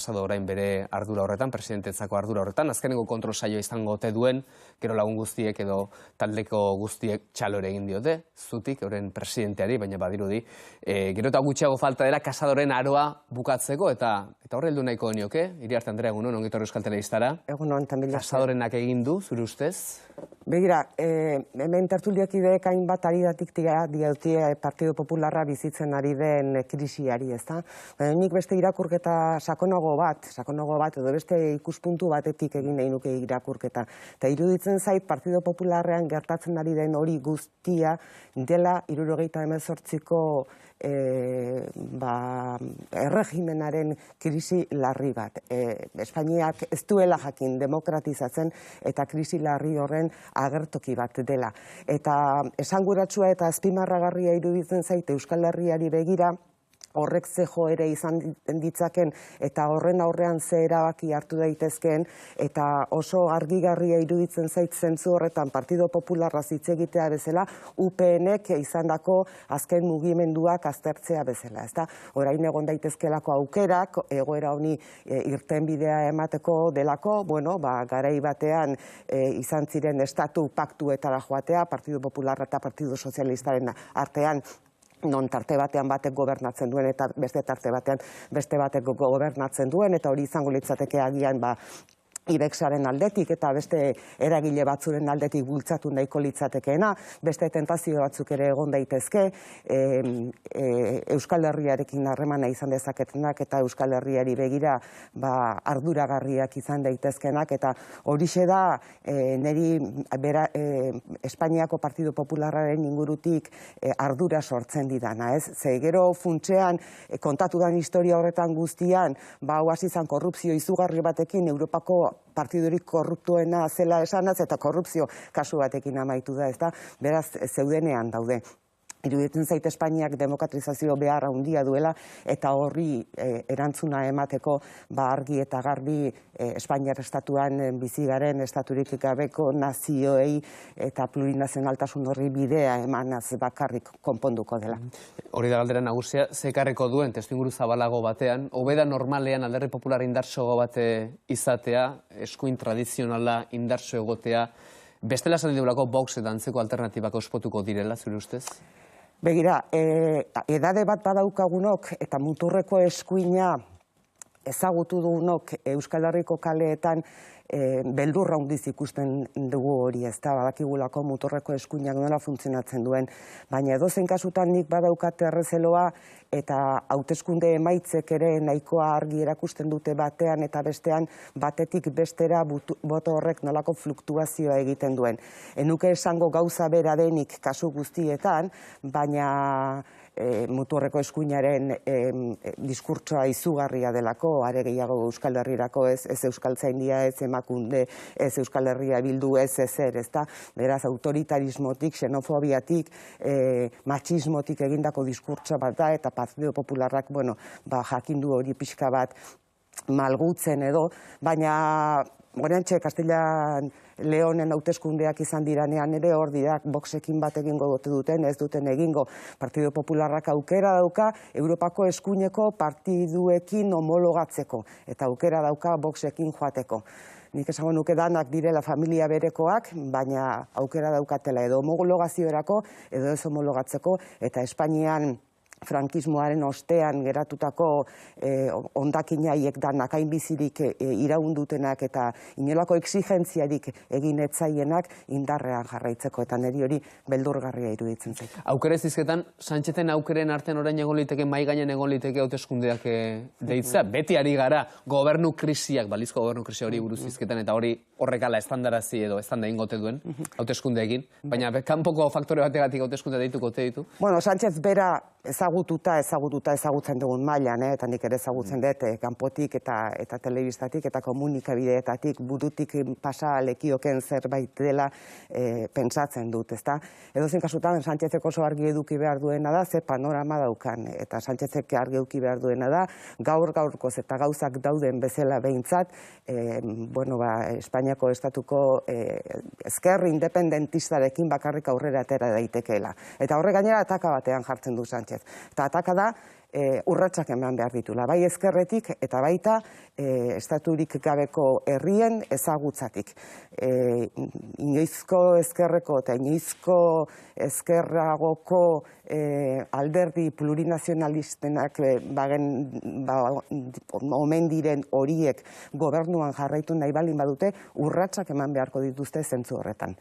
pasado orain bere ardura horretan, presidentetzako ardura horretan, azkeneko kontrol saioa izango ote duen, gero lagun guztiek edo taldeko guztiek txalo ere egin diote, zutik, euren presidenteari, baina badirudi, gero eta gutxiago falta dela Casadoren aroa bukatzeko, eta horre heldu nahiko genioke, Iriarte Andrea, egunon, ongi etorri Euskal Telebistara. Egunon, también. Casadorenak egin du, zure ustez? Begira, hemen tertuliak ideek hainbat aridatik diotie Partido Popularra bizitzen ari den krisiari, ezta? Nik beste irakurketa sakonago bat, edo beste ikuspuntu batetik egin nahi nuke irakurketa. Eta iruditzen zait, Partido Popularrean gertatzen ari den hori guztia dela 78ko erregimenaren krisi larri bat. Espainiak ez duela jakin demokratizatzen eta krisi larri horren agertoki bat dela. Eta esanguratsua eta azpimarragarria iruditzen zait Euskal Herriari begira, horrek ze joera izan ditzaken eta horren aurrean ze erabaki hartu daitezkeen, eta oso argigarria iruditzen zait zentzu horretan Partido Popularra hitz egitea bezala, UPNek izandako azken mugimenduak aztertzea bezala. Orain egon daitezkelako aukerak, egoera honi irtenbidea emateko delako, garai batean izan ziren estatu paktuetara joatea, Partido Popularra eta Partido Sozialistaren artean, non tarte batean batek gobernatzen duen eta beste tarte batean beste batek gobernatzen duen, eta hori izango litzateke agian Ibexaren aldetik eta beste eragile batzuren aldetik bultzatu nahiko litzatekeena, beste tentazio batzuk ere egon daitezke, Euskal Herriarekin harremana izan dezaketenak eta Euskal Herriari begira arduragarriak izan daitezkenak, eta horixe da niri Espainiako Partido Popularraren ingurutik ardura sortzen didana, ez? Ze gero funtsean kontatu dan historia horretan guztian, hauaz izan korrupzio izugarri batekin Europako partidurik korruptuena zela esanaz, eta korrupzio kasu batekin amaitu da, ezta? Beraz, zeudenean daude. Iruditzen zait Espainiak demokratizazio behar handia duela, eta horri erantzuna emateko argi eta garbi Espainiar estatuan bizi garen estaturik gabeko nazioei eta plurinazionaltasun horri bidea emanaz bakarrik konponduko dela. Hori da galdera nagusia, zekarreko duen testuinguru zabalago batean, hobeda normalean Alderdi Popular indartsoago bate izatea, eskuin tradizionala indartso egotea, bestela esan ditugulako Vox eta antzeko alternatibak ospotuko direla, zure ustez? Begira, edade bat badaukagunok eta muturreko eskuina ezagutu dugunok Euskal Herriko kaleetan beldurra handiz ikusten dugu hori, ez da, badakigulako muturreko eskuinak nola funtzionatzen duen, baina edozein kasutan nik badaukat errezeloa eta hauteskunde emaitzek ere nahikoa argi erakusten dute batean eta bestean batetik bestera boto horrek nolako fluktuazioa egiten duen. Enuke esango gauza bera denik kasu guztietan, baina muturreko eskuinaren diskurtsoa izugarria delako, are gehiago Euskal Herrirako, ez Euskaltzaindia, ez Emakunde, ez Euskal Herria Bildu, ez ezer, ezta? Beraz, autoritarismotik, xenofobiatik, matxismotik egindako diskurtso bat da, eta Partido Popularrak, jakindu hori pixka bat malgutzen edo, baina oraintxe Kastilan Leonen hauteskundeak izan diranean ere hor dirak Voxekin bat egingo duten, ez duten egingo. Partido Popularrak aukera dauka Europako eskuineko partiduekin homologatzeko, eta aukera dauka Voxekin joateko. Nik esango nuke danak direla familia berekoak, baina aukera daukatela edo homologaziorako edo ez homologatzeko, eta Espainian frankismoaren ostean geratutako hondakinaiek danak hainbizirik iraundutenak eta inolako exigentziarik egin etzaienak indarrean jarraitzeko, eta niri hori beldurgarria iruditzen zait. Aukera ez dizketan, Sanchezen aukeren artean orain egon liteke, mai gainen egon liteke hauteskundeak deitza, beti ari gara gobernu krisiak, balizko gobernu krisia hori buruz dizketan, eta hori horrekala estandarazi edo estanda ingote duen hauteskundeekin, baina kanpoko faktore bategatik hauteskunde deituko ote ditu? Sánchez bera ezagututa ezagutzen dugun mailan, eta nik ere ezagutzen dut kanpotik eta telebistatik eta komunikabideetatik burutik pasa lekioken zerbait dela pentsatzen dut, ezta? Edozein kasutan Sánchezek oso argi eduki behar duena da, ze panorama daukan, eta Sánchezek argi eduki behar duena da, gaurkoz eta gauzak dauden bezala behintzat, Espainiako estatuko ezker independentistarekin bakarrik aurrera atera daitekeela. Eta horre gainera ataka batean jartzen du Sánchez. Eta ataka da urratsak eman behar ditula, bai ezkerretik eta baita estaturik gabeko herrien ezagutzatik. Inoizko ezkerreko eta inoizko ezkerragoko alderdi plurinazionalistenak omen diren horiek gobernuan jarraitu nahi baldin badute, urratsak eman beharko dituzte zentzu horretan.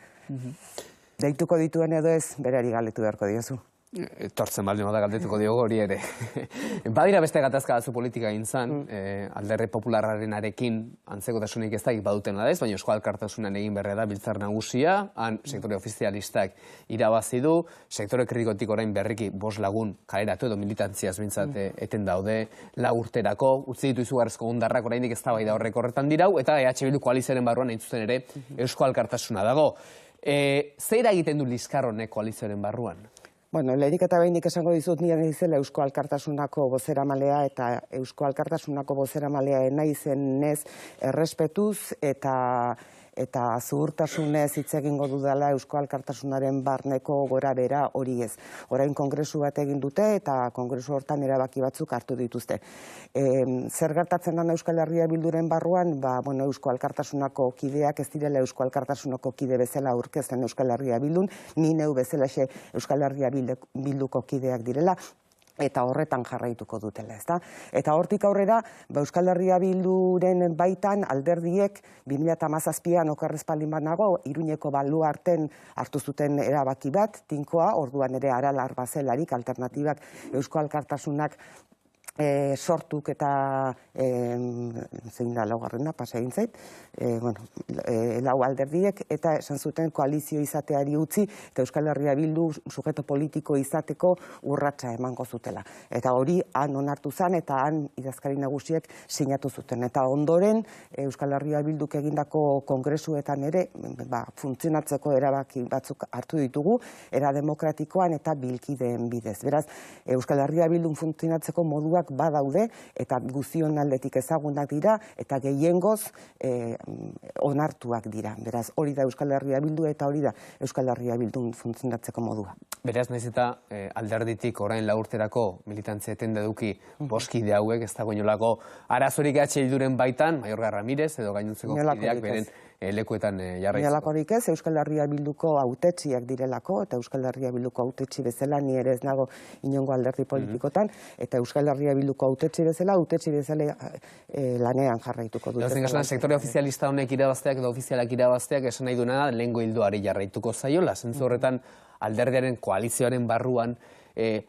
Deituko dituen edo ez, berari galdetu beharko diozu. Tortzen baldin bada galdetuko diogo hori ere. Badira beste gatazka batzu politika egin zan, alderdi popularrarenarekin antzekotasunik ez dakik baduten da ez, baina Eusko Alkartasunan egin berre da biltzar nagusia, han sektore ofizialistak irabazi du, sektore kritikotik orain berriki 5 lagun kaleratu edo militantziaz bintzat eten daude, 4 urterako, utzi ditu izugarrizko ondarrak oraindik eztabaida horrek horretan dirau, eta EH Bildu koalizioaren barruan hain zuzen ere Eusko Alkartasuna dago. Zer egiten du liskar honek koalizioaren barruan? Bueno, lehenik eta behinik esango dizut nire izela Eusko Alkartasunako bozeramalea eta Eusko Alkartasunako bozeramalea naizenez errespetuz eta zuhurtasunez hitz egingo dudala Eusko Alkartasunaren barneko gorabehera hori ez. Orain kongresu bat egin dute eta kongresu hortan erabaki batzuk hartu dituzte. Zer gertatzen da Euskal Herria Bilduren barruan? Eusko Alkartasunako kideak ez direla Eusko Alkartasunako kide bezala aurkezten Euskal Herria Bildun, ni neu bezalaxe Euskal Herria Bilduko kideak direla, eta horretan jarraituko dutela, ezta? Eta hortik aurrera, Euskal Herria Bilduren baitan alderdiek 2017an okerrez baldin banago, Iruñeko baluarten hartu zuten erabaki bat, tinkoa, orduan ere Aralar bazelarik alternatibak Eusko Alkartasunak sortuk eta zein da laugarrena, pasa egin zait, lau alderdiek, eta esan zuten koalizio izateari utzi, eta Euskal Herria Bildu sujeto politiko izateko urratsa emango zutela. Eta hori han onartu zen, eta han idazkari nagusiek sinatu zuten. Eta ondoren, Euskal Herria Bilduk egindako kongresuetan ere, funtzionatzeko erabaki batzuk hartu ditugu, era demokratikoan eta bilkideen bidez. Beraz, Euskal Herria Bildun funtzionatzeko moduak badaude, eta guztion aldetik ezagunak dira, eta gehiengoz onartuak dira. Beraz, hori da Euskal Herria Bildu eta hori da Euskal Herria Bildun funtzionatzeko modua. Beraz, nahiz eta alderditik orain 4 urterako militantzia etenda eduki boskide hauek, ez dago inolako arazorik EH Bilduren baitan, Mayorga Ramirez edo gainontzeko kideak beren lekuetan jarraitzeko. Inolakorik ez, Euskal Herria Bilduko hautetsiak direlako, eta Euskal Herria Bilduko hautetsi bezala ni ere ez nago inongo alderdi politikotan, eta Euskal Herria Bilduko hautetsi bezala lanean jarraituko dute. Edozein kasuan, sektore ofizialista honek irabazteak edo ofizialak irabazteak esan nahi duena lehengo hildoari jarraituko zaiola. Zentzu horretan alderdiaren koalizioaren barruan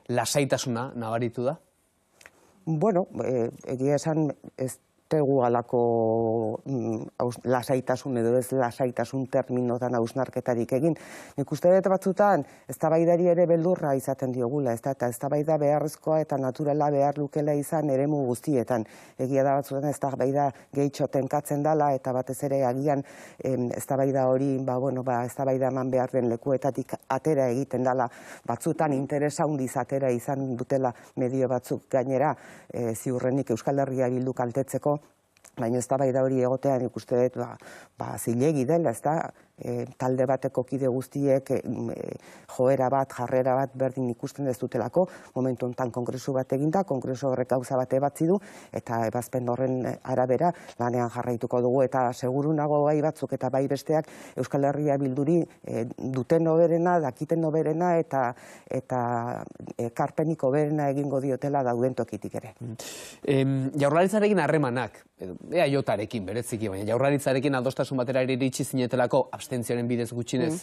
lasaitasuna nabaritu da? Bueno, egia esan ez tegu alako lasaitasun edo ez lasaitasun terminotan hausnarketarik egin. Nik uste dut batzutan, eztabaidari ere beldurra izaten diogula, eta eztabaida beharrezkoa eta naturala behar lukela izan eremu guztietan. Egia da batzutan eztabaida gehitxo tenkatzen dala, eta batez ere agian eztabaida hori, eztabaida eman behar den lekuetatik atera egiten dala, batzutan interesa handiz atera izan dutela medio batzuk gainera, ziurrenik Euskal Herria Bildu kaltetzeko, baina eztabaida hori egotean ikuste dut zilegi dela, ez da, talde bateko kide guztiek joera bat, jarrera bat berdin ikusten ez dutelako, momentu honetan kongresu bat eginda, kongresu horrek gauza bat ebatzi du, eta ebazpen horren arabera lanean jarraituko dugu, eta seguru nago bai batzuk eta bai besteak Euskal Herria Bilduri duten oberena, dakiten oberena, eta karpenik oberena egingo diotela dauden tokitik ere. Jaurlaritzarekin harremanak, EAJarekin bereziki, baina Jaurlaritzarekin adostasun batera iritsi zinetelako abstentzioaren bidez gutxinez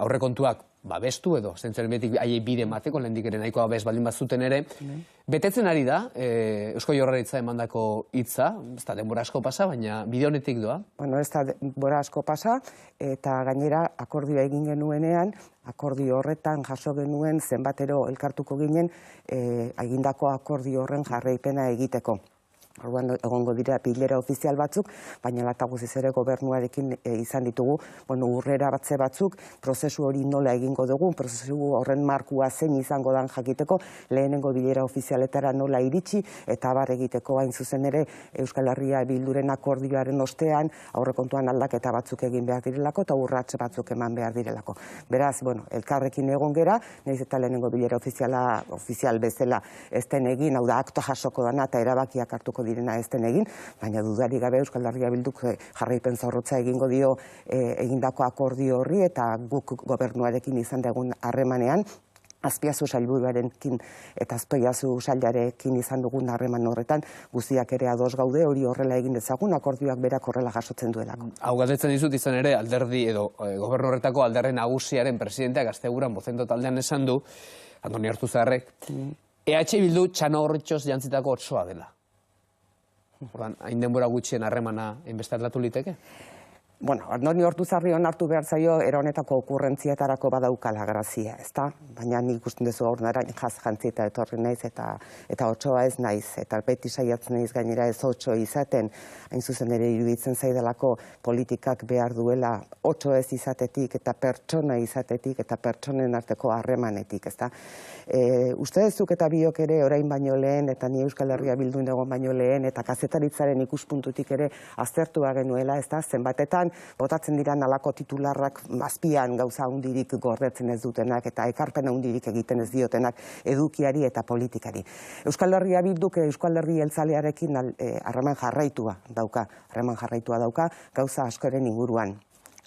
aurrekontuak babestu edo abstentzioaren bidetik haiei bide emateko lehendik ere nahikoa babes baldin bazuten ere. Betetzen ari da Eusko Jaurlaritza emandako hitza, ez da denbora asko pasa, baina bide honetik doa? Bueno, ez da denbora asko pasa, eta gainera akordioa egin genuenean, akordio horretan jaso genuen zenbatero elkartuko ginen egindako akordio horren jarraipena egiteko. Orduan egongo dira bilera ofizial batzuk, baina lata guziz ere gobernuarekin izan ditugu, urrera batzuk, prozesu hori nola egingo dugu, prozesu horren markua zein izango dan jakiteko, lehenengo bilera ofizialetara nola iritsi, eta abar egiteko hain zuzen ere Euskal Herria Bilduren akordioaren ostean, aurrekontuan aldaketa batzuk egin behar direlako, eta urrats batzuk eman behar direlako. Beraz, elkarrekin egon gera, nahiz eta lehenengo bilera ofizial bezala ez den egin, hau da akta jasoko dana eta erabakiak hartuko direna ez den egin, baina dudarik gabe Euskal Herria Bilduk jarraipen zorrotza egingo dio egindako akordio horri eta guk gobernuarekin izan dugun harremanean, Azpiazu sailburuarekin eta Azpiazu sailarekin izan dugun harreman horretan, guztiak ere ados gaude, hori horrela egin dezagun, akordioak berak horrela jasotzen duelako. Hau galdetzen dizut izan ere, alderdi edo gobernu horretako alderdi nagusiaren presidenteak Asteburuan Bozento taldean esan du, Andoni Ortuzarrek, EH Bildu txano horretxoz jantzitako otsoa dela. Ordan, hain denbora gutxien harremana hainbeste aldatu liteke? Andoni Ortuzarri onartu behar zaio era honetako okurrentzietarako badaukala grazia, ezta? Baina nik ikusten duzu orduan jantzita etorri naiz eta otsoa ez naiz, eta beti saiatzen naiz gainera ez otso izaten, hain zuzen ere iruditzen zaidalako politikak behar duela otso ez izatetik eta pertsona izatetik eta pertsonen arteko harremanetik, ezta? Uste dezuk eta biok ere orain baino lehen eta ni Euskal Herria Bildun egon baino lehen eta kazetaritzaren ikuspuntutik ere aztertua genuela, ezta? Zenbatetan botatzen dira nalako titularrak azpian gauza hundirik gordetzen ez dutenak eta ekarpen hundirik egiten ez diotenak edukiari eta politikari. Euskal Herria Bilduk Euskal Herri jeltzalearekin harreman jarraitua dauka gauza askoren inguruan.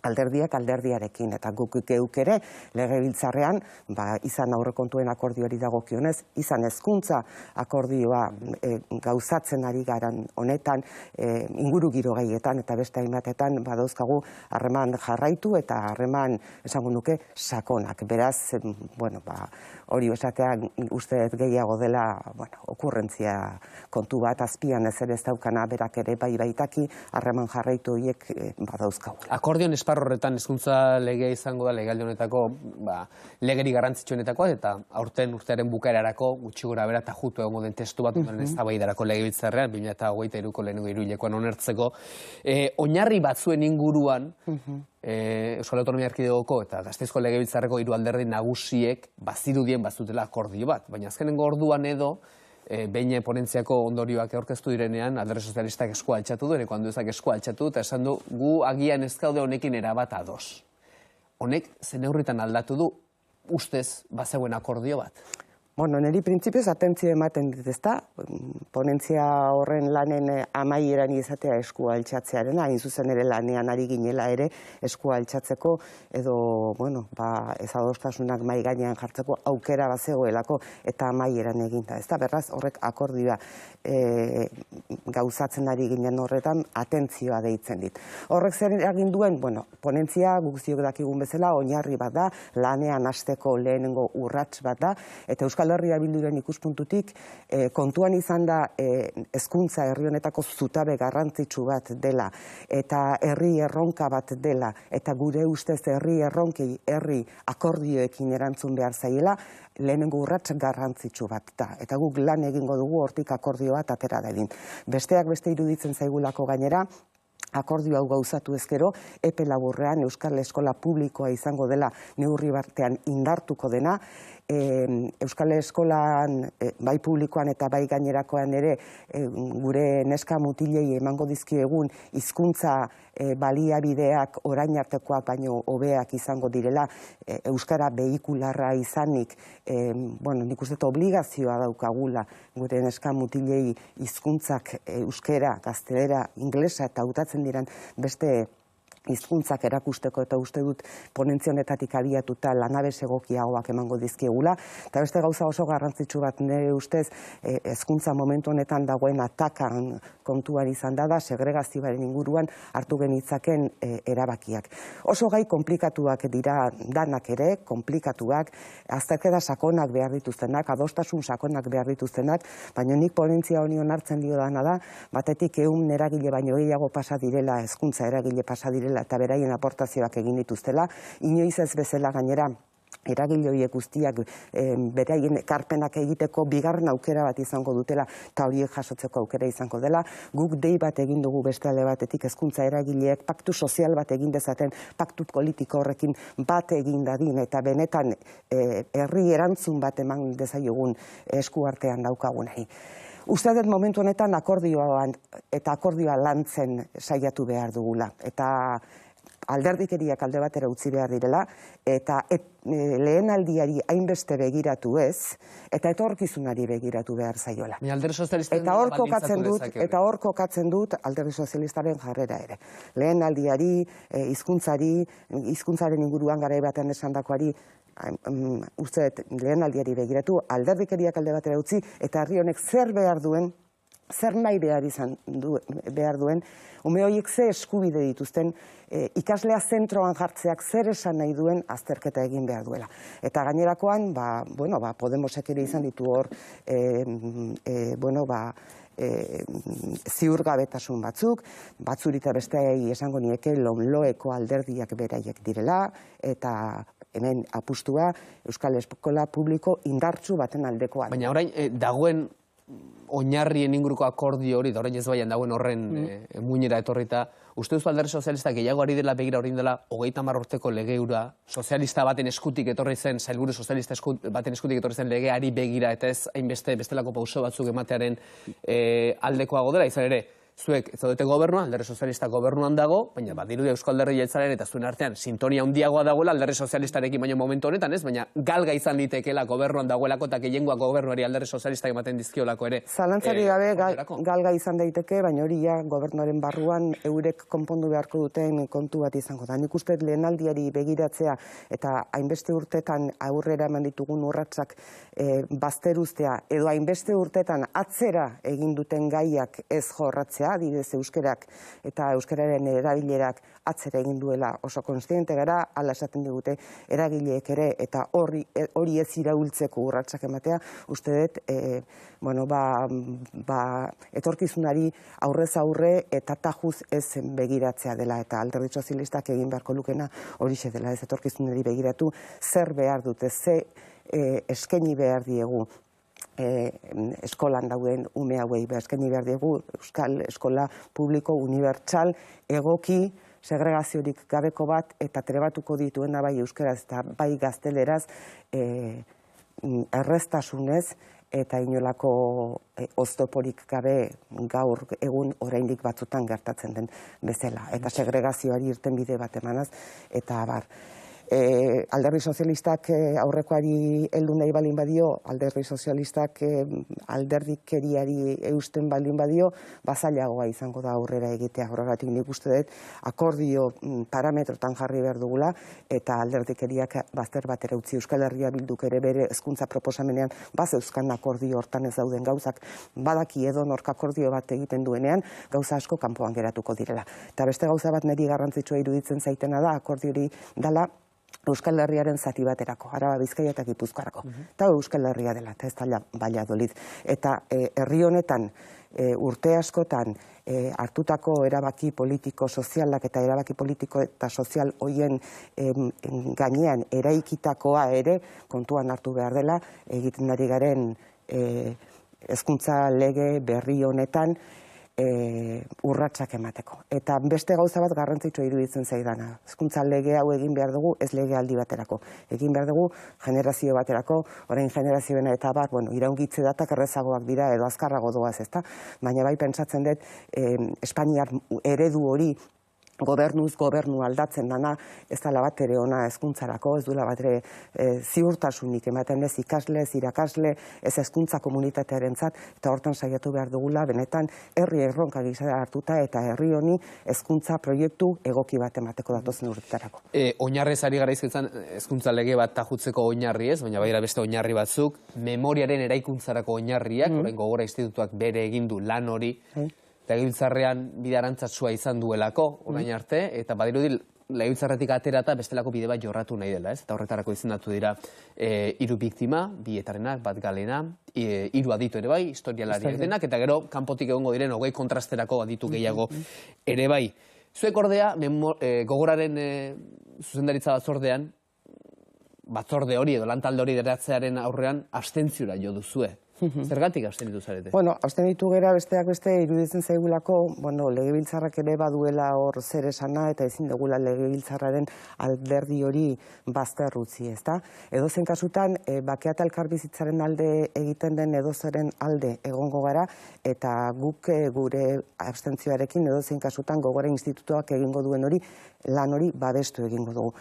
Alderdiak alderdiarekin eta guk geuk ere legebiltzarrean izan aurrekontuen akordioari dagokionez, izan hezkuntza akordioa gauzatzen ari garan honetan ingurugiro gaietan eta beste hainbatetan badauzkagu harreman jarraitu eta harreman esango nuke sakonak. Beraz, hori esatean uste gehiago dela okurrentzia kontu bat azpian ezer ez daukana berak ere baitaki harreman jarraitu horiek badauzkagu. Akordion esparru horretan hezkuntza legea izango da legealdi honetako legeri garrantzitsuenetakoa eta aurten urtearen bukaerarako gutxi gora bera eta jutu egongo den testu bat ondoren eztabaidarako legebiltzarrean 2023ko lehenengo hiruhilekoan onartzeko oinarri batzuen inguruan Euskal Autonomia Erkidegoko eta Gasteizko legebiltzarreko hiru alderdi nagusiek bazirudien bazutela akordio bat, baina azkenengo orduan edo behin ponentziako ondorioak aurkeztu direnean, alderdi sozialistak eskua altxatu du, ereko handuezak eskua altxatu eta esan du, gu agian ez gaude honekin erabat ados. Honek zen neurritan aldatu du, ustez, bazegoen akordio bat? Niri printzipioz atentzio ematen dit, ezta? Ponentzia horren lanen amaieran izatea eskua altxatzearena, hain zuzen ere lanean ari ginela ere eskua altxatzeko edo, ez adostasunak mai gainean jartzeko aukera bazegoelako eta amaieran eginda, ezta? Berraz, horrek akordioa gauzatzen ari ginen horretan atentzioa deitzen dit. Horrek zer egin duen, ponentzia guztiok dakigun bezala oinarri bat da, lanean hasteko lehenengo urrats bat da, eta Euskal Herria Bilduren ikuspuntutik kontuan izan da hezkuntza herri honetako zutabe garrantzitsu bat dela eta herri erronka bat dela eta gure ustez herri erronkei herri akordioekin erantzun behar zaiela lehenengo urrats garrantzitsu bat da. Eta guk lan egingo dugu hortik akordio bat atera dadin. Besteak beste iruditzen zaigulako gainera, akordio hau gauzatu ezkero, epe laburrean Euskal Eskola Publikoa izango dela neurri batean indartuko dena, Euskal Eskolan bai publikoan eta bai gainerakoan ere gure neska mutilei emango dizkiegun hizkuntza baliabideak orain artekoak baino hobeak izango direla, euskara behikularra izanik, nik uste obligazioa daukagula gure neska mutilei hizkuntzak euskera, gaztelera, inglesa eta hautatzen diren beste hizkuntzak erakusteko eta uste dut ponentzia honetatik abiatuta lanabes egokiagoak emango dizkiegula. Eta beste gauza oso garrantzitsu bat nire ustez hezkuntza momentu honetan dagoen atakan kontuan izan da segregazioaren inguruan hartu genitzaken erabakiak. Oso gai konplikatuak dira danak ere, konplikatuak, azterketa sakonak behar dituztenak, adostasun sakonak behar dituztenak, baina nik ponentzia honi onartzen dio dana da, batetik eragile baino gehiago pasa direla, hezkuntza eragile pasa direla eta beraien aportazioak egin dituztela, inoiz ez bezala gainera eragile horiek guztiak beraien ekarpenak egiteko bigarren aukera bat izango dutela eta horiek jasotzeko aukera izango dela. Guk dei bat egin dugu beste alde batetik hezkuntza eragileek paktu sozial bat egin dezaten, paktu politiko horrekin bat egin dadin eta benetan herri erantzun bat eman dezaiogun eskuartean daukagunei. Uste dut momentu honetan akordioa lantzen saiatu behar dugula. Eta alderdikeriak alde batera utzi behar direla, eta lehenaldiari hainbeste begiratu ez, eta etorkizunari begiratu behar zaiola. Eta hor kokatzen dut alderdi sozialistaren jarrera ere. Lehenaldiari, hizkuntzaren inguruan garai batean esandakoari, uste lehenaldiari begiratu, alderdikeriak alde batera utzi, eta herri honek zer behar duen, zer nahi behar duen, ume horiek ze eskubide dituzten, ikaslea zentroan jartzeak zer esan nahi duen azterketa egin behar duela. Eta gainerakoan, Podemosek ere izan ditu hor, ziurgabetasun batzurita besteei esango nieke loeko alderdiak beraiek direla, eta hemen apustua Euskal Eskola Publiko indartsu baten aldekoa. Baina orain, dagoen oinarrien inguruko akordio hori, da orain ez baian dagoen horren muinera etorrita, uste duzu alderdi sozialista gehiago ari dela begira orain dela 30 urteko legeura, sozialista baten eskutik etorri zen, sailburu sozialista baten eskutik etorri zen legeari begira, eta ez hainbeste bestelako pauso batzuk ematearen aldekoago dela, izan ere, zuek ez zaudete gobernuan, alderdi sozialista gobernuan dago, baina badirudi Eusko Alderdi Jeltzalearen eta zuen artean sintonia handiagoa dagoela alderdi sozialistarekin baino momentu honetan, ez? Baina galga izan litekeela gobernuan dagoelako eta gehiengoa gobernuari alderdi sozialistak ematen dizkiolako ere. Zalantzari gabe galga izan daiteke, baina hori ja gobernuaren barruan eurek konpondu beharko duten kontu bat izango da. Nik uste lehenaldiari begiratzea eta hainbeste urtetan aurrera eman ditugun urratsak bazteruztea edo hainbeste urtetan atzera egin duten gaiak ez jorratzea, adibidez euskerak eta euskararen erabilerak atzera egin duela oso kontziente gara, hala esaten digute eragileek ere, eta hori ez iraultzeko urratsak ematea, uste dut, etorkizunari aurrez aurre eta tajuz ez begiratzea dela, eta alderdi sozialistak egin beharko lukena horixe dela, ez etorkizunari begiratu, zer behar dute, ze eskaini behar diegu eskolan dauden ume hauei eskaini behar diegu Euskal Eskola Publiko Unibertsal egoki segregaziorik gabeko bat eta trebatuko dituena bai euskaraz eta bai gazteleraz erreztasunez eta inolako oztoporik gabe gaur egun oraindik batzutan gertatzen den bezala. Eta segregazioari irtenbide bat emanaz eta abar. Alderdi sozialistak aurrekoari heldu nahi balin badio, alderdi sozialistak alderdikeriari eusten balin badio, bazailagoa izango da aurrera egitea. Horregatik nik uste dut akordio parametrotan jarri behar dugula eta alderdikeriak bazter batera utzi. Euskal Herria Bilduk ere bere hezkuntza proposamenean bazeuzkan akordio hortan ez dauden gauzak, badaki edonork akordio bat egiten duenean gauza asko kanpoan geratuko direla. Eta beste gauza bat niri garrantzitsua iruditzen zaitena da akordiori dala Euskal Herriaren zati baterako, Araba, Bizkaia eta Gipuzkoarako. Eta Euskal Herria dela, eta ez da Valladolid. Eta herri honetan urte askotan hartutako erabaki politiko sozialak eta erabaki politiko eta sozial hoien gainean eraikitakoa ere kontuan hartu behar dela, egiten ari garen hezkuntza lege berri honetan urratsak emateko. Eta beste gauza bat garrantzitsua iruditzen zaidana. Hezkuntza lege hau egin behar dugu, ez legealdi baterako. Egin behar dugu generazio baterako, orain generazioena eta bat, iraungitze datak errezagoak dira edo azkarrago doaz, ezta? Baina bai pentsatzen dut, Espainiar eredu hori gobernuz gobernu aldatzen dana, ez dela bat ere ona hezkuntzarako, ez duela bat ere ziurtasunik ematen ez ikasle, ez irakasle, ez hezkuntza komunitatearentzat, eta hortan saiatu behar dugula, benetan herri erronka gisa hartuta eta herri honi hezkuntza proiektu egoki bat emateko datozen urtetarako. Oinarrez ari gara izketan hezkuntza lege bat tajutzeko oinarri ez, baina baira beste oinarri batzuk, memoriaren eraikuntzarako oinarriak, orain Gogora Institutuak bere egin du lan hori, legebiltzarrean bide arantzatsua izan duelako, orain arte, eta badirudi legebiltzarretik aterata bestelako bide bat jorratu nahi dela, ez? Eta horretarako izendatu dira 3 biktima, bietarenak, bat galena, 3 aditu ere bai, historialariak denak, eta gero kanpotik egongo diren 20 kontrasterako aditu gehiago ere bai. Zuek ordea, Gogoraren zuzendaritza batzordean, batzorde hori edo lantalde hori eratzearen aurrean abstentziora jo duzue. Zergatik abstenitu zarete? Bueno, abstenitu gera besteak beste iruditzen zaigulako, legebiltzarrak ere baduela hor zer esana eta ezin dugula legebiltzarraren alderdi hori bazter utzi, ezta? Edozein kasutan, bakea eta elkarbizitzaren alde egiten den edozeren alde egongo gara eta guk gure abstentzioarekin edozein kasutan Gogora Institutuak egingo duen hori, lan hori babestu egingo dugu.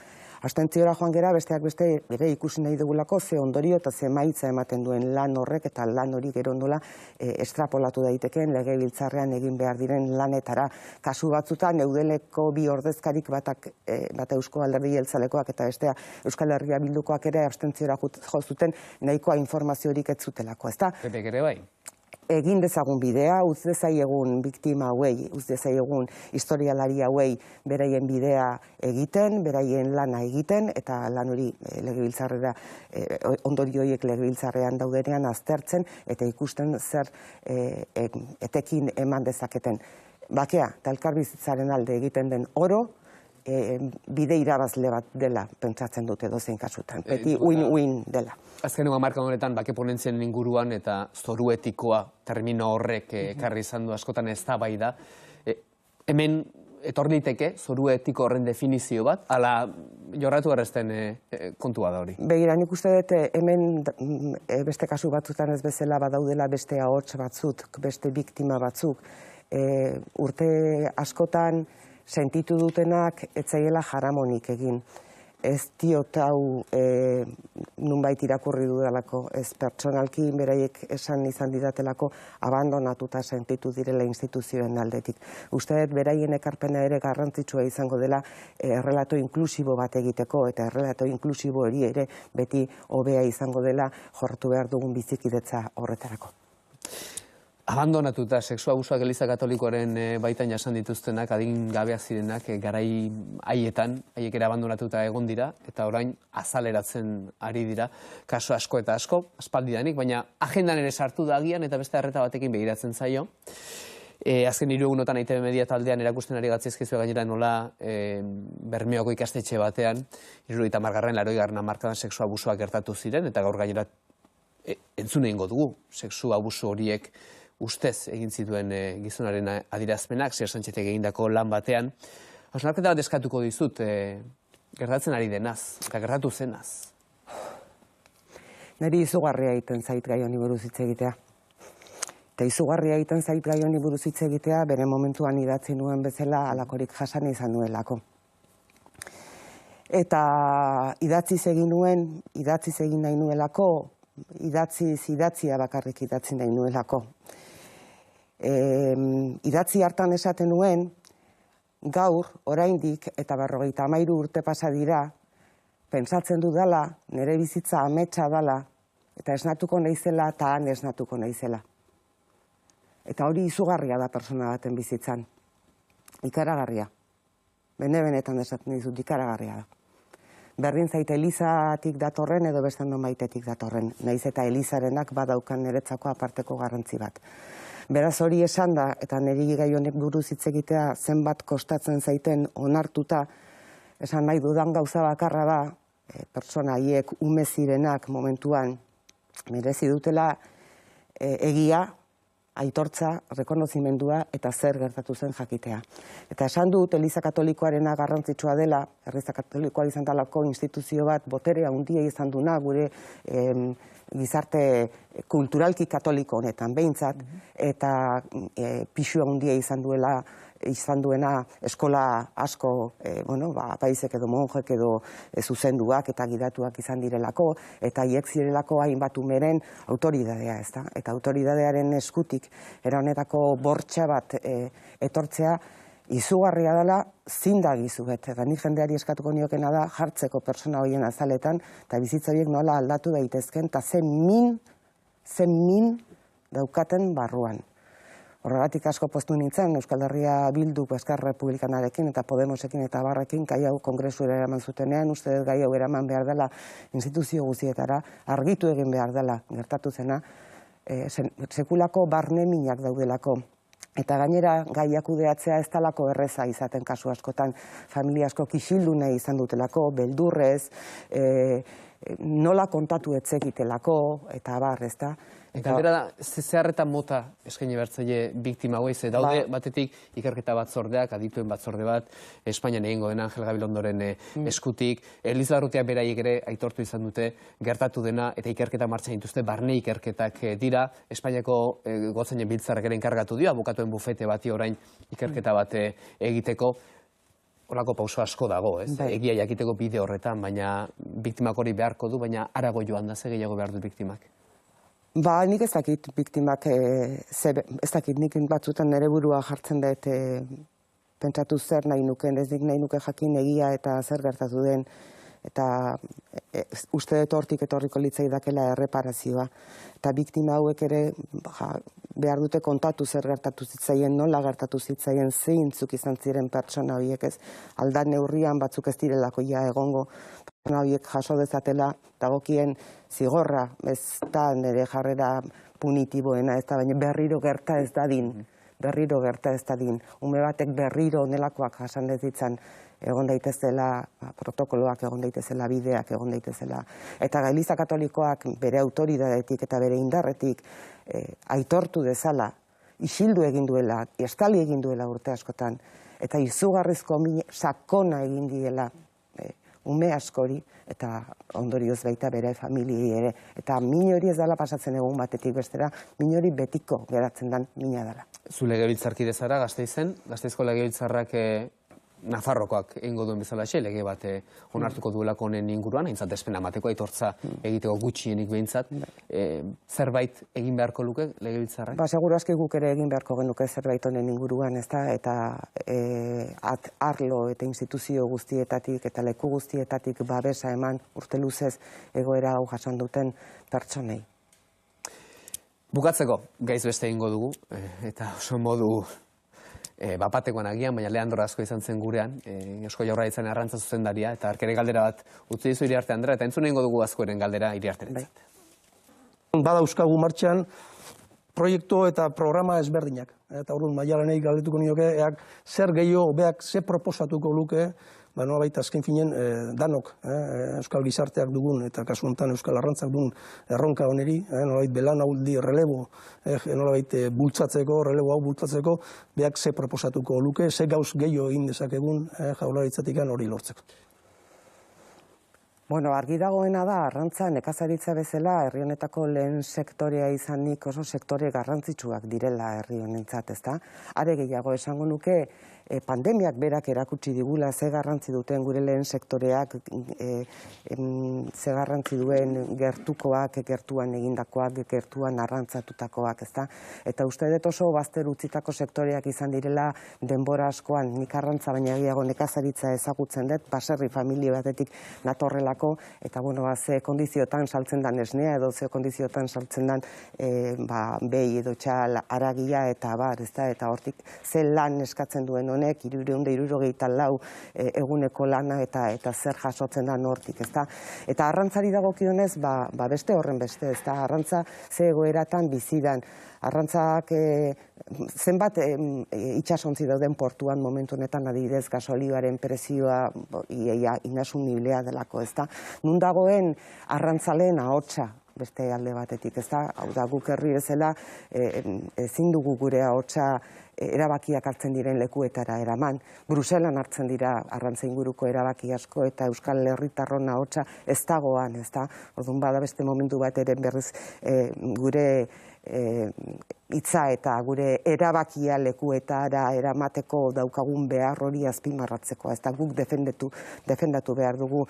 Abstentziora joan gera, besteak beste ere ikusi nahi dugulako ze ondorio eta ze emaitza ematen duen lan horrek eta lan hori gero nola estrapolatu daitekeen legebiltzarrean egin behar diren lanetara. Kasu batzutan eudeleko bi ordezkarik bata Eusko Alderdi Jeltzalekoak eta bestea Euskal Herria Bildukoak ere abstentziora jo zuten nahikoa informaziorik ez zutelako, ezta? Ppek ere bai. Egin dezagun bidea, utz dezaiegun biktima hauei, utz dezaiegun historialari hauei beraien bidea egiten, beraien lana egiten, eta lan hori legebiltzarrera, ondorio horiek legebiltzarrean daudenean aztertzen, eta ikusten zer etekin eman dezaketen. Bakea eta elkarbizitzaren alde egiten den oro, bide irabazle bat dela pentsatzen dute edozein kasutan. Beti win-win dela. Azkeneko hamarkada honetan bake ponentzien inguruan eta zoru etikoa termino horrek ekarri izan du askotan eztabaida. Hemen etor liteke zoru etiko horren definizio bat, ala jorratu errezten kontua da hori. Begira, nik uste dut hemen beste kasu batzutan ez bezala badaudela beste ahots batzuk, beste biktima batzuk. Urte askotan sentitu dutenak etzaiela jaramonik egin. Ez diot hau nunbait irakurri dudalako, ez pertsonalki beraiek esan izan didatelako abandonatuta sentitu direla instituzioen aldetik. Uste dut beraien ekarpena ere garrantzitsua izango dela errelato inklusibo bat egiteko eta errelato inklusibo hori ere beti hobea izango dela jorratu behar dugun bizikidetza horretarako. Abandonatuta, sexu abusuak Eliza Katolikoaren baitan jasan dituztenak, adin gabeak zirenak, garai haietan, haiek ere abandonatuta egon dira, eta orain azaleratzen ari dira, kaso asko eta asko, aspaldidanik, baina agendan ere sartu da agian, eta beste arreta batekin begiratzen zaio. Azken 3 egunotan ITV Media taldean erakusten ari gatzizkizue gainera nola Bermeoko ikastetxe batean, 70. 80. hamarkadan sexu abusuak gertatu ziren, eta gaur gainera entzun egingo dugu, sexu abusu horiek ustez egin zituen gizonaren adierazpenak, Zer Sanchetek egindako lan batean. Hausnarketa bat eskatuko dizut, gertatzen ari denaz, eta gertatu zenaz. Neri izugarria egiten zait gai honi buruz hitz egitea. Eta izugarria egiten zait gai honi buruz hitz egitea, bere momentuan idatzi nuen bezala alakorik jasan izan nuelako. Eta idatziz egin nahi nuelako, idatzia bakarrik idatzi nahi nuelako. Idatzi hartan esaten nuen, gaur, oraindik eta 53 urte pasa dira, pentsatzen dudala, nire bizitza ametsa dala, eta esnatuko naizela eta han esnatuko naizela. Eta hori izugarria da persona baten bizitzan. Ikaragarria. Benetan esaten dizut, ikaragarria da. Berdin zait Elizatik datorren edo beste nonbaitetik datorren. Naiz eta Elizarenak badaukan niretzako aparteko garrantzi bat. Beraz hori esan da, eta niri gai honek buruz hitz egitea zenbat kostatzen zaiten onartuta, esan nahi dudan gauza bakarra da, pertsona haiek ume zirenak momentuan merezi dutela egia, aitortza, rekonozimendua eta zer gertatu zen jakitea. Eta esan dut, Eliza Katolikoarena garrantzitsua dela, Eliza Katolikoa izan dalako instituzio bat, botere handia izan duna, gure gizarte kulturalki katoliko honetan behintzat, eta pisu handia izan duena eskola asko, paisek edo monjek edo zuzenduak eta gidatuak izan direlako, eta hiek zirelako hainbat umeren autoridadea, ezta? Eta autoridadearen eskutik era honetako bortxa bat etortzea izugarria dela zindagizuet. Eta nik jendeari eskatuko niokena da jartzeko pertsona horien azaletan, eta bizitza horiek nola aldatu daitezken, eta zen min daukaten barruan. Horregatik asko poztu nintzen, Euskal Herria Bildu Esquerra Republikanarekin eta Podemosekin eta Barrekin gai hau kongresuera eraman zutenean, uste dut gai hau eraman behar dela instituzio guztietara, argitu egin behar dela gertatu zena, sekulako barne minak daudelako. Eta gainera, gaiak kudeatzea ez talako erreza izaten kasu askotan, familia asko kixildune izan dutelako, beldurrez, nola kontatu etzekitelako, eta abar, ez da? Galdera da, zeharreta mota eskaini bertzaile biktima hauei, ze daude batetik ikerketa batzordeak, adituen batzorde bat, Espainian egingo den Angel Gabilondoren eskutik, Eliz Larrutiak beraiek ere aitortu izan dute gertatu dena, eta ikerketa martxan dituzte, barne ikerketak dira, Espainiako gotzainen biltzarrak ere enkargatu dio, abokatuen bufete bati orain ikerketa bat egiteko, horako pauso asko dago, ez? Egia jakiteko bide horretan, baina biktimak hori beharko du, baina arago joan da, ze gehiago behar du biktimak. Ba, nik ez dakit biktimak, ez dakit nik batzutan nire burua jartzen dut pentsatu zer nahi nuken, ez nik nahi nuke jakin egia eta zer gertatu den, eta uste dut hortik etorriko litzai dakela erreparazioa. Eta biktima hauek ere behar dute kontatu zer gertatu zitzaien, nola gertatu zitzaien, zeintzuk izan ziren pertsona horiek ez. Aldan neurrian batzuk ez direlako ja egongo, pertsona horiek jaso dezatela dagokien zigorra, ez da nire jarrera punitiboena, ez da, baina berriro gerta ez dadin, ume batek berriro nelakoak jasan ez ditzan, egon daitezela protokoloak, egon daitezela bideak, egon daitezela. Eta Eliza Katolikoak bere autoridadetik eta bere indarretik aitortu dezala, isildu egin duela, estali egin duela urte askotan, eta izugarrizko sakona egin diela ume askori, eta ondorioz baita bere familiei ere. Eta min hori ez dela pasatzen egun batetik bestera, min hori betiko geratzen den mina dela. Zu legebiltzarkide zara, Gasteizen, Gasteizko legebiltzarrak Nafarrokoak egingo duen bezalaxe, lege bat onartuko duelako honen inguruan, aintzat espena mateko, aitortza egiteko gutxienik behintzat. Zerbait egin beharko luke legebiltzarrak? Ba, seguru aski guk ere egin beharko genuke zerbait honen inguruan, ez da, eta arlo eta instituzio guztietatik eta leku guztietatik babesa eman urte luzez egoera hau jasan duten pertsonei. Bukatzeko, gaiz beste egingo dugu, eta oso modu bapatekoan agian, baina Leandro asko izan zen gurean, Eusko Jaurlaritzaren arrantza zuzendaria, eta arkere galdera bat utzi dizu Iriarte Andrea, eta entzun egingo dugu askoren galdera Iriarterentzat. Badauzkagu martxan proiektu eta programa ezberdinak. Eta orduan Maialenei galdetuko nioke, zer gehiago, beak ze proposatuko luke, nolabait azken finen danok, Euskal Gizarteak dugun, eta kasu honetan Euskal Arrantzak dugun erronka honeri, nolabait belaunaldi relebo, nolabait bultzatzeko, relebo hau bultzatzeko, beak ze proposatuko luke, ze gauz gehiago egin dezakegun Jaurlaritzatik hori lortzeko. Bueno, argi dagoena da, arrantza nekazaritza bezala herri honetako lehen sektorea izanik oso sektore garrantzitsuak direla herri honentzat, ezta? Are gehiago esango nuke, pandemiak berak erakutsi digula ze garrantzi duten gure lehen sektoreak, ze garrantzi duen gertukoak, gertuan egindakoak, gertuan arrantzatutakoak, ezta? Eta uste dut oso bazter utzitako sektoreak izan direla denbora askoan, nik arrantza baina gehiago nekazaritza ezagutzen dut, baserri familia batetik natorrela, eta ze kondiziotan saltzen dan esnea edo ze kondiziotan saltzen dan behi edo txal aragia eta bar, eta hortik ze lan eskatzen duen honek 364 eguneko lana eta zer jasotzen dan hortik, ezta? Eta arrantzari dagokionez, beste horren beste, ezta? Arrantza ze egoeratan bizidan. Arrantzak zenbat itxasontzi dauden portuan momentu honetan adibidez gasolioaren prezioa inasuniblea delako, ezta? Nun dagoen arrantzaleen ahotsa beste alde batetik, ezta? Hau da, guk herri bezala ezin dugu gure ahotsa erabakiak hartzen diren lekuetara eraman. Bruselan hartzen dira arrantza inguruko erabaki asko eta Euskal Herritarron ahotsa ez dagoan, ezta? Orduan bada beste momentu bat ere berriz gure hitza eta gure erabakia lekuetara eramateko daukagun behar hori azpimarratzeko, ezta? Guk defendatu behar dugu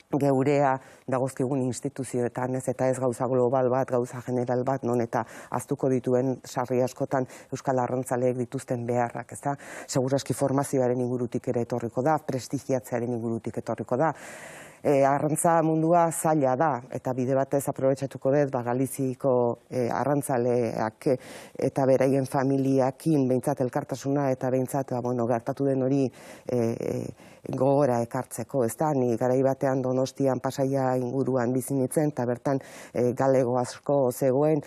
geurea dagozkigun instituzioetan, ez, eta ez gauza global bat, gauza general bat, non eta aztuko dituen sarri askotan Euskal Arrantzaleek dituzten beharrak, ezta? Seguraski formazioaren ingurutik ere etorriko da, prestigiatzearen ingurutik etorriko da. Arrantza mundua zaila da, eta bide batez aprobetxatuko dut, Galiziko arrantzaleak eta beraien familiakin behintzat elkartasuna eta behintzat gertatu den hori gogora ekartzeko, ez da? Ni garai batean Donostian Pasaia inguruan bizi nintzen, eta bertan galego asko zegoen,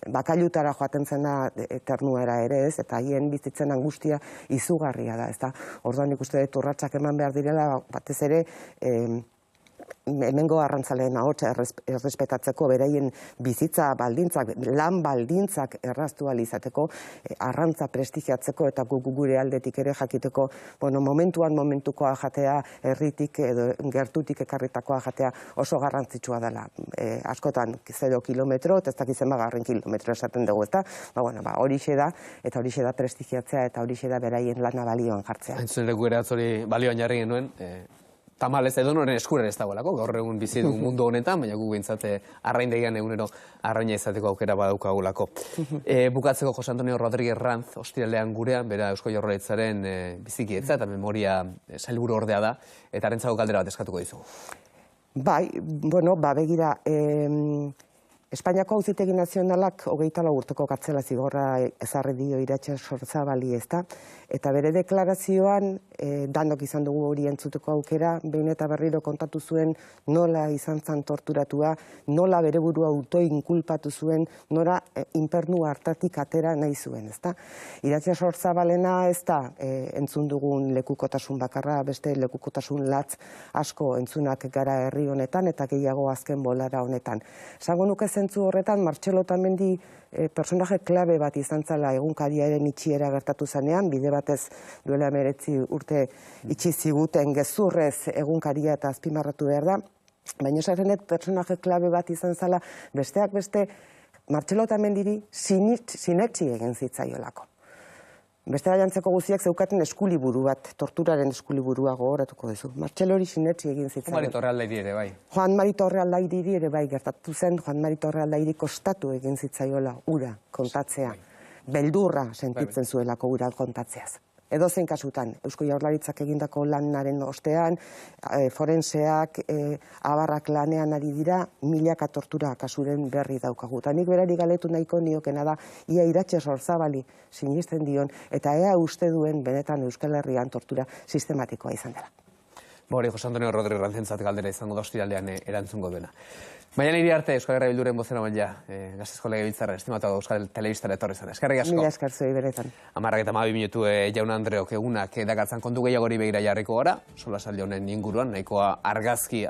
bakailutara joaten zena ternuera ere, ez? Eta haien bizitzen angustia izugarria da, ez da? Orduan nik uste dut urratsak eman behar direla, batez ere hemengo arrantzaleen ahotsa errespetatzeko, beraien bizitza baldintzak, lan baldintzak erraztu ahal izateko, arrantza prestigiatzeko eta gure aldetik ere jakiteko, momentukoa jatea, herritik edo gertutik ekarritakoa jatea oso garrantzitsua dela. Askotan 0 kilometro, eta ez dakit zenbagarren kilometro esaten dugu, ezta? Horixe da, eta horixe da prestigiatzea, eta horixe da beraien lana balioan jartzea. Entzun ere gure atzori balioan jarri genuen, tamalez edo noren eskuren ez dagoelako, gaur egun bizi du mundu honetan, baina gu bintzate arraindegian egunero arraina izateko aukera badaukagulako. Bukatzeko Jose Antonio Rodríguez Ranz, ostiralean gurean, bera Eusko Jaurlaritzaren bizikietza eta memoria sailburu ordea da, eta harentzako galdera bat eskatuko dizugu. Bai, begira, Espainiako Auzitegi Nazionalak 24 urteko kartzela zigorra ezarri dio Iratxe Sorzabali, ezta? Eta bere deklarazioan, danok izan dugu hori entzuteko aukera, behin eta berriro kontatu zuen nola izan zan torturatua, nola bere burua autoinkulpatu zuen, nola infernu hartatik atera nahi zuen, ezta? Iratxe Sorzabalena ez da entzun dugun lekukotasun bakarra, beste lekukotasun latz asko entzunak gara herri honetan, eta gehiago azken bolara honetan. Esango nuke zentzu horretan, Martxelo Otamendi personaje klabe bat izan zala egunkariaren itxiera gertatu zanean, bide batez duela 19 urte itxi ziguten gezurrez egunkaria eta azpimarratu behar da, baina esarenet personaje klabe bat izan zala besteak beste Martxelo Otamendiri sinetsi egin zitzaiolako. Beste jantzeko guziak zeukaten eskuliburu bat, torturaren eskuliburua gogoratuko duzu. Martxelo hori sinetsi egin zitzaiolako. Juan Mari Torrealdairi ere bai. Juan Mari Torrealdairi ere bai gertatu zen, Juan Mari Torrealdairi kostatu egin zitzaiola ura kontatzea. Beldurra sentitzen zuelako ura kontatzeaz. Edozein kasutan, Eusko Jaurlaritzak egindako lanaren ostean, forenseak, abarrak lanean ari dira, milaka tortura kasuren berri daukagu. Eta nik berari galetu nahiko niokena da, ia Iratxe Sorzabali sinisten dion, eta ea uste duen benetan Euskal Herrian tortura sistematikoa izan dela. Hori, Jose Antonio Rodríguez Ranzentzat galdera izango da ostiralean erantzungo duena. Baina niri arte Euskal Herria Bilduren bozera maila, Gasteizko Legebiltzarra, estimatu Euskal Telebistara etorri zen. Eskerrik asko. Mila esker zuei beretan. 12 minutu Jaun Andreok egunak dakartzan kontu gehiagori begira jarriko gara, solasaldi honen inguruan, nahikoa argazki